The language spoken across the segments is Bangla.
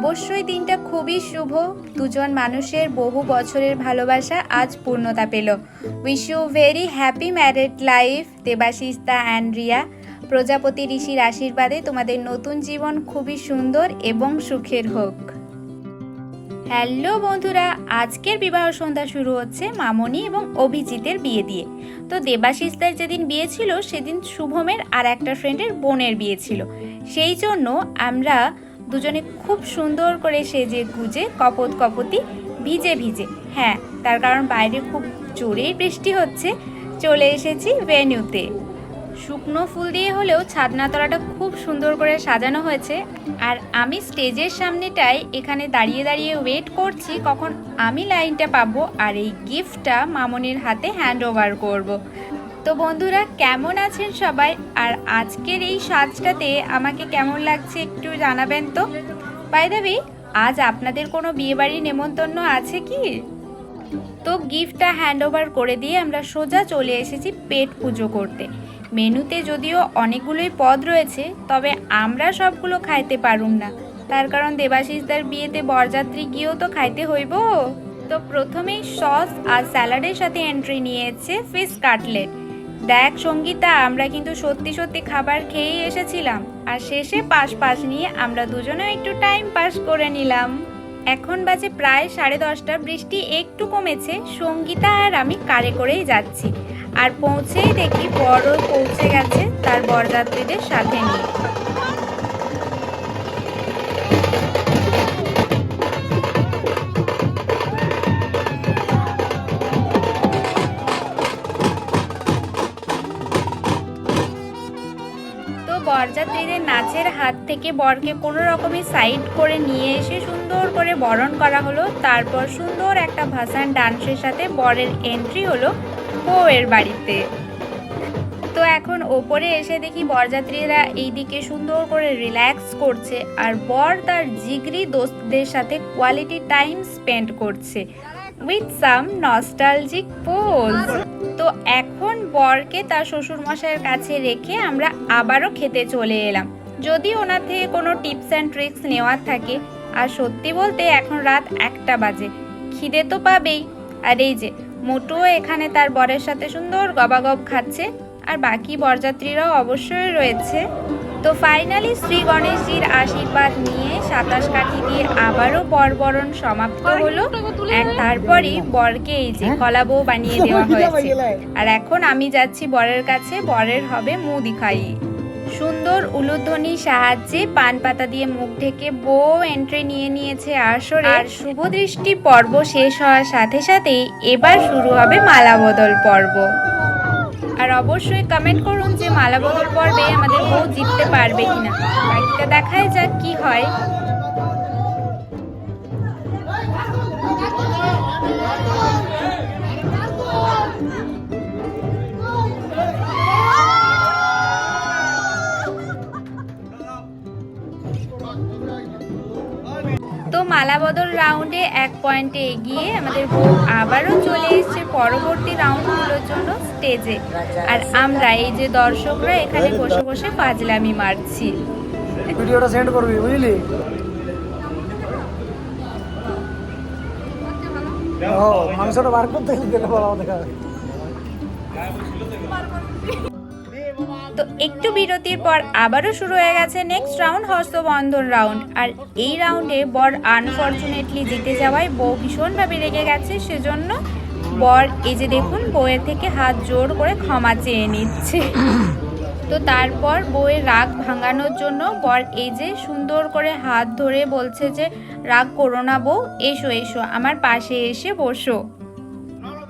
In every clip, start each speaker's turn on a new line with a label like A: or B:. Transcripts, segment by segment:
A: অবশ্যই দিনটা খুবই শুভ। দুজন মানুষের বহু বছরের ভালোবাসা আজ পূর্ণতা পেল। Wish you very happy married life Debashis দা অ্যান্ড রিয়া। প্রজাপতি ঋষির আশীর্বাদে তোমাদের নতুন জীবন খুবই সুন্দর এবং সুখের হোক। হ্যালো বন্ধুরা, আজকের বিবাহ সন্ধ্যা শুরু হচ্ছে মামনি এবং অভিজিতের বিয়ে দিয়ে। তো দেবাশিসদের যেদিন বিয়ে ছিল সেদিন শুভমের আর একটা ফ্রেন্ডের বোনের বিয়ে ছিল। সেই জন্য আমরা দুজনে খুব সুন্দর করে সেজে গুজে কপতি ভিজে ভিজে, হ্যাঁ তার কারণ বাইরে খুব জোরেই বৃষ্টি হচ্ছে, চলে এসেছি ভেন্যুতে। শুকনো ফুল দিয়ে হলেও ছাদনাতলাটা খুব সুন্দর করে সাজানো হয়েছে। আর আমি স্টেজের সামনেটায় এখানে দাঁড়িয়ে দাঁড়িয়ে ওয়েট করছি কখন আমি লাইনটা পাবো আর এই গিফটটা মামনির হাতে হ্যান্ড ওভার করবো। তো বন্ধুরা, কেমন আছেন সবাই? আর আজকের এই সাজটাতে আমাকে কেমন লাগছে একটু জানাবেন তো। বাই দ্য ওয়ে, আজ আপনাদের কোনো বিয়েবাড়ির নেমন্তন্ন আছে কি? তো গিফটটা হ্যান্ড ওভার করে দিয়ে আমরা সোজা চলে এসেছি পেট পুজো করতে। মেনুতে যদিও অনেকগুলোই পদ রয়েছে, তবে আমরা সবগুলো খাইতে পারুম না, তার কারণ দেবাশিসদার বিয়েতে বরযাত্রী গিয়েও তো খাইতে হইব। তো প্রথমেই সস আর স্যালাডের সাথে এন্ট্রি নিয়েছে ফিশ কাটলেট। দেখ সঙ্গীতা, আমরা কিন্তু সত্যি খাবার খেয়েই এসেছিলাম, আর শেষে পাশ নিয়ে আমরা দুজনেও একটু টাইম পাস করে নিলাম। এখন বাজে প্রায় 10:30। বৃষ্টি একটু কমেছে। সঙ্গীতা আর আমি কারে করেই যাচ্ছি, আর পৌঁছেই দেখি বরও পৌঁছে গেছে তার বরযাত্রীদের সাথে নিয়ে। বরযাত্রীদের নাচের হাত থেকে বরকে কোনো রকমের সাইড করে নিয়ে এসে সুন্দর করে বরণ করা হলো। তারপর সুন্দর একটা ভাসান ডান্সের সাথে বরের এন্ট্রি হলো বউয়ের বাড়িতে। তো এখন ওপরে এসে দেখি বরযাত্রীরা এইদিকে সুন্দর করে রিল্যাক্স করছে, আর বর তার জিগরি দোস্তদের সাথে কোয়ালিটি টাইম স্পেন্ড করছে উইথ সাম নস্টালজিক পোজ। তো এখন বরকে তার শ্বশুরমশাইয়ের কাছে রেখে আমরা আবারও খেতে চলে এলাম, যদি ওনার থেকে কোনো টিপস অ্যান্ড ট্রিক্স নেওয়ার থাকে। আর সত্যি বলতে এখন রাত 1টা বাজে, খিদে তো পাবেই। আর এই যে মোটুও এখানে তার বরের সাথে সুন্দর গবাগব খাচ্ছে, আর বাকি বরযাত্রীরাও অবশ্যই রয়েছে। তো ফাইনালি শ্রী গণেশজির আশীর্বাদ নিয়ে 27 কাঠি দিয়ে আবারও বরবরণ সমাপ্ত হলো। আর তারপরে বরকে এই যে কলা বউ বানিয়ে দেওয়া হয়েছে। আর এখন আমি যাচ্ছি বরের কাছে, বরের হবে মুখ দিখাই। সুন্দর উলুধ্বনির সাহায্যে পান পাতা দিয়ে মুখ ঢেকে বউ এন্ট্রি নিয়ে নিয়েছে আসরে। আর শুভ দৃষ্টি পর্ব শেষ হওয়ার সাথে সাথেই এবার শুরু হবে মালা বদল পর্ব। আর অবশ্যই কমেন্ট করুন যে মালা বদল পর্বে আমাদের বউ জিততে পারবে কিনা। বাকিটা দেখাই যাক কি হয়। তো মালা বদল রাউন্ডে 1 পয়েন্টে এগিয়ে আমাদের বউ আবারও চলে এসেছে পরবর্তী রাউন্ডগুলোর জন্য স্টেজে। আর আমরা এই যে দর্শকরা এখানে বসে বসে ফাজলামি মারছি।
B: ভিডিওটা সেন্ড করবি, বুঝলি? ও মাংসটা বার করতে গেলে বলা দেখা।
A: তো একটু বিরতির পর আবারও শুরু হয়ে গেছে নেক্সট রাউন্ড, হস্তবন্ধন রাউন্ড। আর এই রাউন্ডে বর আনফরচুনেটলি জিতে যাওয়ায় বউ ভীষণভাবে রেগে গেছে। সেজন্য বর এই যে দেখুন বউয়ের থেকে হাত জোর করে ক্ষমা চেয়ে নিচ্ছে। তো তারপর বউয়ের রাগ ভাঙানোর জন্য বর এই যে সুন্দর করে হাত ধরে বলছে যে রাগ করো না বউ, এসো এসো আমার পাশে এসে বসো।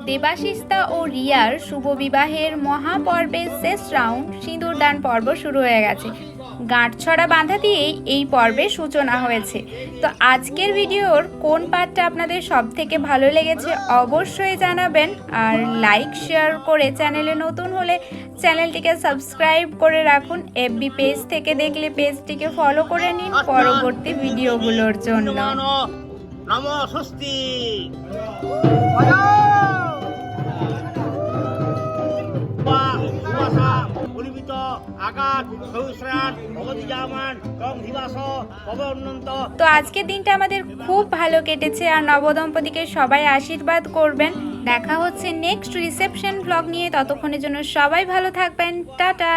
A: দেবাশিসদা ও রিয়ার শুভ বিবাহের মহাপর্বের শেষ রাউন্ড সিঁদুরদান পর্ব শুরু হয়ে গেছে। গাঁটছড়া বাঁধা দিয়েই এই পর্বের সূচনা হয়েছে। তো আজকের ভিডিওর কোন পার্টটা আপনাদের সব থেকে ভালো লেগেছে অবশ্যই জানাবেন। আর লাইক শেয়ার করে চ্যানেলে নতুন হলে চ্যানেলটিকে সাবস্ক্রাইব করে রাখুন। এফবি পেজ থেকে দেখলে পেজটিকে ফলো করে নিন পরবর্তী ভিডিওগুলোর জন্য।
C: নমো স্বস্তি। পরিমিত আকাশ সহস্রান ভগবতী জামান কং দিবাস পবনন্ত।
A: তো আজকের দিনটা আমাদের খুব ভালো কেটেছে, আর নবদম্পতিকে সবাই আশীর্বাদ করবেন। দেখা হচ্ছে নেক্সট রিসেপশন ব্লগ নিয়ে, ততক্ষণের জন্য সবাই ভালো থাকবেন, টাটা।